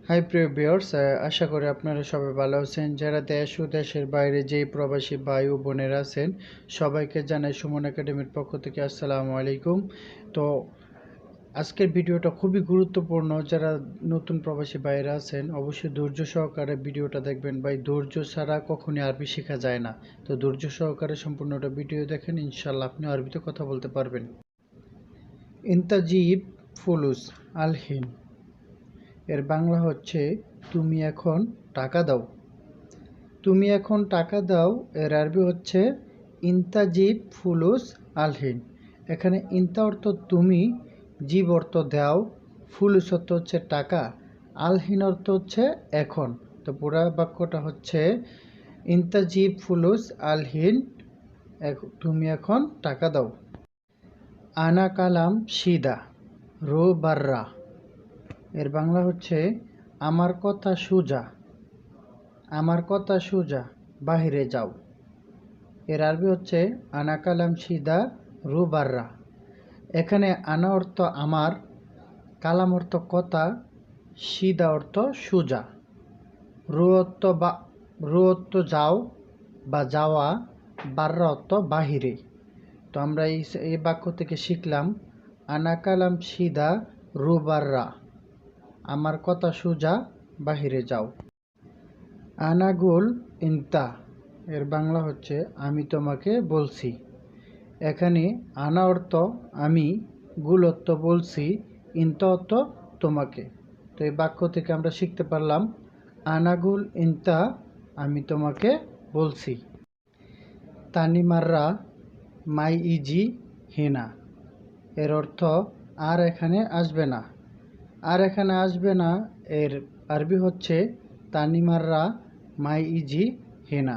High প্রিয় viewers, আশা করি আপনারা সবাই ভালো আছেন। যারা দেশ ও দেশের বাইরে যেই প্রবাসী ভাই ও বোনেরা আছেন সবাইকে জানাই সুমন একাডেমির পক্ষ থেকে আসসালামু আলাইকুম। তো আজকের ভিডিওটা খুবই গুরুত্বপূর্ণ। যারা নতুন প্রবাসী ভাইরা আছেন অবশ্যই ধৈর্য সহকারে ভিডিওটা দেখবেন। ভাই ধৈর্য ছাড়া কখনই আরবি শেখা যায় না। তো ধৈর্য সহকারে সম্পূর্ণটা ভিডিও দেখেন, ইনশাল্লাহ আপনি আরবিতে কথা বলতে পারবেন। ইন্তাজিব ফুলুস আলহিন এর বাংলা হচ্ছে তুমি এখন টাকা দাও। তুমি এখন টাকা দাও এর আরবি হচ্ছে ইন্তাজিব ফুলুস আলহিন। এখানে ইন্তা অর্থ তুমি, জিব অর্থ দাও, ফুলুস অর্থ হচ্ছে টাকা, আলহিন অর্থ হচ্ছে এখন। তো পুরা বাক্যটা হচ্ছে ইন্তাজিব ফুলুস আলহিন, তুমি এখন টাকা দাও। আনা কালাম সিদা রো বাররা এর বাংলা হচ্ছে আমার কথা সোজা, আমার কথা সোজা, বাহিরে যাও। এর আরবি হচ্ছে আনা কালাম সিদা রু বাররা। এখানে আনা অর্থ আমার, কালাম অর্থ কথা, সিদা অর্থ সোজা, রু অর্থ যাও বা যাওয়া, বাররা অর্থ বাহিরে। তো আমরা এই বাক্য থেকে শিখলাম আনা কালাম সিদা রু বাররা, আমার কথা সোজা, বাহিরে যাও। আনাগুল ইন্তা এর বাংলা হচ্ছে আমি তোমাকে বলছি। এখানে আনা অর্থ আমি, গুল অর্থ বলছি, ইন্তা অর্থ তোমাকে। তো এই বাক্য থেকে আমরা শিখতে পারলাম আনাগুল ইন্তা, আমি তোমাকে বলছি। তানিমাররা মাই ইজি হেনা এর অর্থ আর এখানে আসবে না। আর এখানে আসবে না এর আরবি হচ্ছে তানিমাররা মাই ইজি হেনা।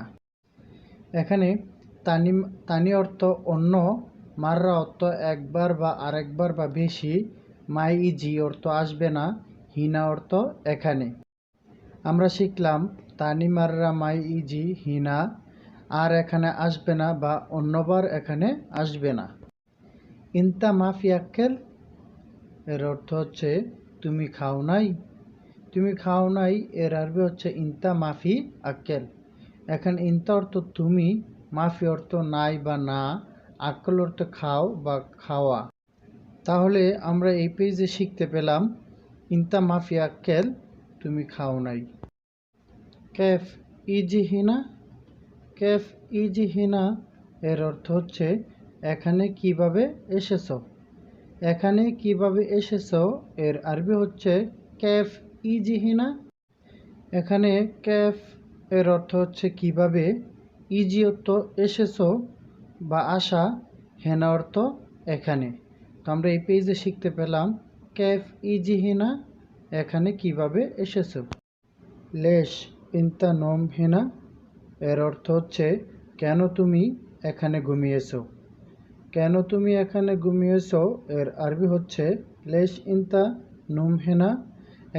এখানে তানি অর্থ অন্য, মাররা অর্থ একবার বা আরেকবার বা বেশি, মাই ইজি অর্থ আসবে না, হিনা অর্থ এখানে। আমরা শিখলাম তানি মাররা মাই ইজি হিনা, আর এখানে আসবে না বা অন্যবার এখানে আসবে না। ইন্তা মাফি আক্কেল এর অর্থ হচ্ছে তুমি খাও নাই। তুমি খাও নাই এর আরবি হচ্ছে ইন্তা মাফি আক্কেল। এখানে ইন্তা অর্থ তুমি, মাফি অর্থ নাই বা না, আক্কেল অর্থ খাও বা খাওয়া। তাহলে আমরা এই পেজে শিখতে পেলাম ইন্তা মাফি আক্কেল, তুমি খাও নাই। কেফ ইজি হিনা, কেফ ইজি হিনা এর অর্থ হচ্ছে এখানে কিভাবে এসেছ। এখানে কিভাবে এসেছ এর আরবি হচ্ছে কেফ ইজি হিনা। এখানে কেফ এর অর্থ হচ্ছে কিভাবে, ইজি অর্থ এসেছ বা আসা, হেনা অর্থ এখানে। তো আমরা এই পেজে শিখতে পেলাম কেফ ইজি হিনা, এখানে কিভাবে এসেছ। লেশ ইন্তা নোম হেনা এর অর্থ হচ্ছে কেন তুমি এখানে ঘুমিয়েছ। কেন তুমি এখানে ঘুমিয়েছ এর আরবি হচ্ছে লেশ ইন্তা নুম হেনা।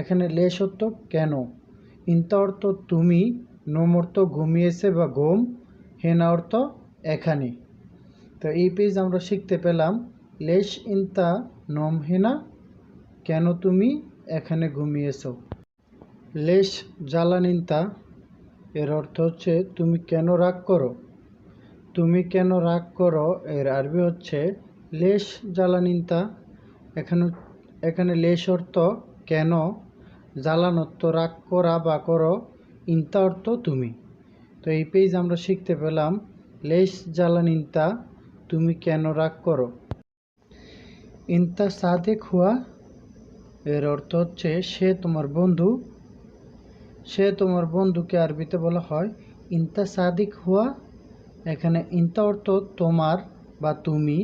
এখানে লেশ অর্থ কেন, ইন্তা অর্থ তুমি, নোম অর্থ ঘুমিয়েছে বা ঘুম, হেনা অর্থ এখানে। তো এই পেজ আমরা শিখতে পেলাম লেশ ইন্তা নোম হেনা, কেন তুমি এখানে ঘুমিয়েছ। লেশ জ্বালানিন্তা এর অর্থ হচ্ছে তুমি কেন রাগ করো। তুমি কেন রাগ করো এর আরবি হচ্ছে লেশ জ্বালানিন্তা। এখানে লেশ অর্থ কেন, জ্বালান অর্থ রাগ করা বা করো, ইন্তা অর্থ তুমি। তো এই পেজ আমরা শিখতে পেলাম লেশ জ্বালানিন্তা, তুমি কেন রাগ করো। ইন্তা সাদেক হুয়া এর অর্থ হচ্ছে সে তোমার বন্ধু। সে তোমার বন্ধুকে আরবিতে বলা হয় ইন্তা সাদিক হুয়া। এখানে ইন্তা অর্থ তোমার বা তুমি,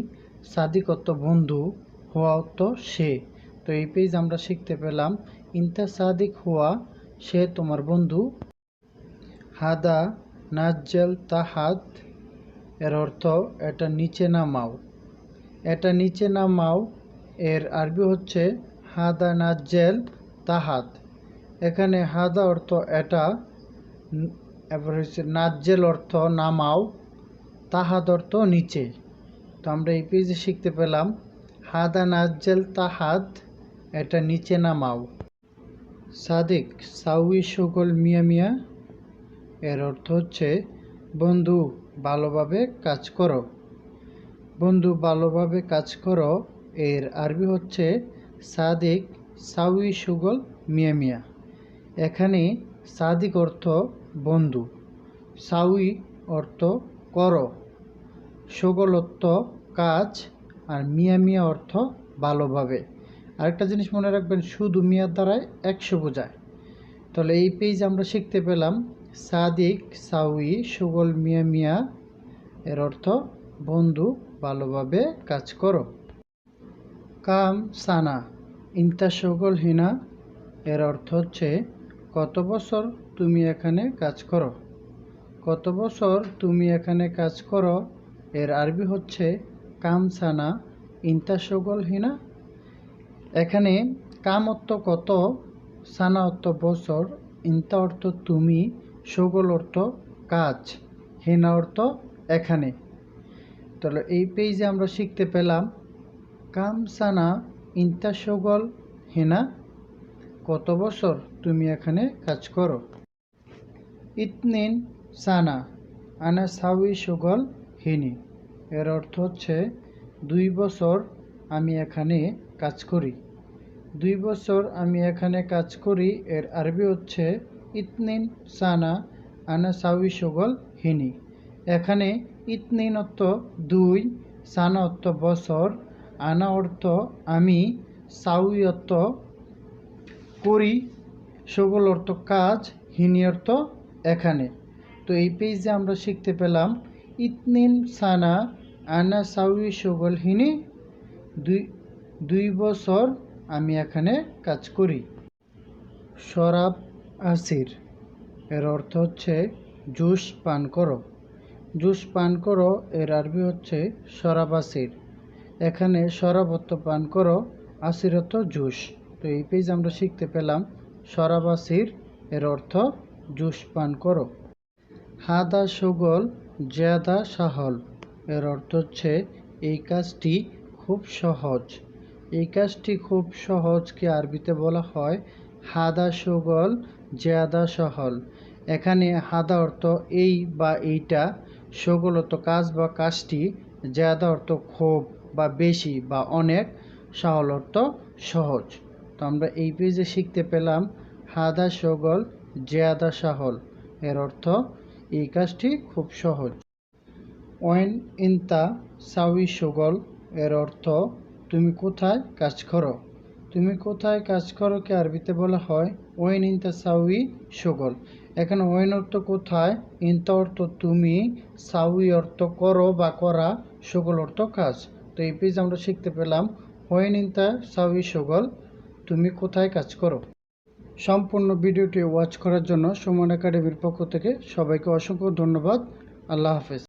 সাদিক অর্থ বন্ধু, হুয়া অর্থ সে। তো এই পেজ আমরা শিখতে পেলাম ইন্তা সাদিক হুয়া, সে তোমার বন্ধু। হাদা নাজ্জাল তাহাত এর অর্থ এটা নিচে নামাও। এটা নিচে নামাও এর আরবি হচ্ছে হাদা নাজ্জাল তাহাত। এখানে হাদা অর্থ এটা, এবার হচ্ছে নাজ্জেল অর্থ নামাও, তাহাদ অর্থ নিচে। তো আমরা এই পেজে শিখতে পেলাম হাদা নাজ্জেল তাহাদ, এটা নিচে নামাও। সাদিক সাউই সকল মিয়া মিয়া, এর অর্থ হচ্ছে বন্ধু ভালোভাবে কাজ করো। বন্ধু ভালোভাবে কাজ করো এর আরবি হচ্ছে সাদিক সাউই সুগল মিয়া মিয়া। এখানে সাদিক অর্থ বন্ধু, সাউই অর্থ করো, সুগল অর্থ কাজ, আর মিয়া মিয়া অর্থ ভালোভাবে। আরেকটা জিনিস মনে রাখবেন, শুধু মিয়ার দ্বারাই 100 বোঝায়। তাহলে এই পেজ আমরা শিখতে পেলাম সাদিক সাউই সুগল মিয়া মিয়া, এর অর্থ বন্ধু ভালোভাবে কাজ করো। কাম সানা ইন্তা সুগল হিনা, এর অর্থ হচ্ছে কত বছর তুমি এখানে কাজ করো। কত বছর তুমি এখানে কাজ করো এর আরবি হচ্ছে কাম সানা ইন্তা সুগল হিনা। এখানে কাম অর্থ কত, সানা অর্থ বছর, ইন্তা অর্থ তুমি, সুগল অর্থ কাজ, হিনা অর্থ এখানে। তাহলে এই পেজে আমরা শিখতে পেলাম কাম সানা ইন্তা সুগল হিনা, কত বছর তুমি এখানে কাজ করো। ইতনিন সানা আনা সাউই সুগল হিনি, এর অর্থ হচ্ছে 2 বছর আমি এখানে কাজ করি। 2 বছর আমি এখানে কাজ করি এর আরবি হচ্ছে ইতনিন সানা আনা সাউই সুগল হিনি। এখানে ইতনিন অর্থ 2, সানা অর্থ বছর, আনা অর্থ আমি, সাউই অর্থ করি, সুগল অর্থ কাজ, হিনি অর্থ এখানে। তো এই পেজে আমরা শিখতে পেলাম ইতনিন সানা আনা সাউই সুগল হিনি, 2 বছর আমি এখানে কাজ করি। শরাব আসির, এর অর্থ হচ্ছে জুস পান করো। জুস পান করো এর আরবি হচ্ছে শরাব আসির। এখানে শরাব অর্থ পান করো, আসির অর্থ জুস। তো এই পেজ আমরা শিখতে পেলাম শরাব আসির, এর অর্থ জুস পান করো। হাদা সুগল জিয়াদা সাহল, এর অর্থ হচ্ছে এই কাজটি খুব সহজ। এই কাজটি খুব সহজকে আরবিতে বলা হয় হাদা সুগল জিয়াদা সহল। এখানে হাদা অর্থ এই বা এইটা, সুগল অর্থ কাজ বা কাজটি, জিয়াদা অর্থ খুব বা বেশি বা অনেক, সহল অর্থ সহজ। তো আমরা এই পেজে শিখতে পেলাম হাদা সুগল জিয়াদা সহল, এর অর্থ এই কাজটি খুব সহজ। ওয়েন ইন্তা সাউই সুগল, এর অর্থ তুমি কোথায় কাজ করো। তুমি কোথায় কাজ করো কে আরবিতে বলা হয় ওয়েন ইন্তা সাউই সুগল। এখানে ওয়েন অর্থ কোথায়, ইন্তা অর্থ তুমি, সাউই অর্থ করো বা করা, সুগল অর্থ কাজ। তো এই পেজ আমরা শিখতে পেলাম ওয়েন ইন্তা সাউই সুগল, তুমি কোথায় কাজ করো। সম্পূর্ণ ভিডিওটি ওয়াচ করার জন্য সুমন একাডেমির পক্ষ থেকে সবাইকে অসংখ্য ধন্যবাদ। আল্লাহ হাফেজ।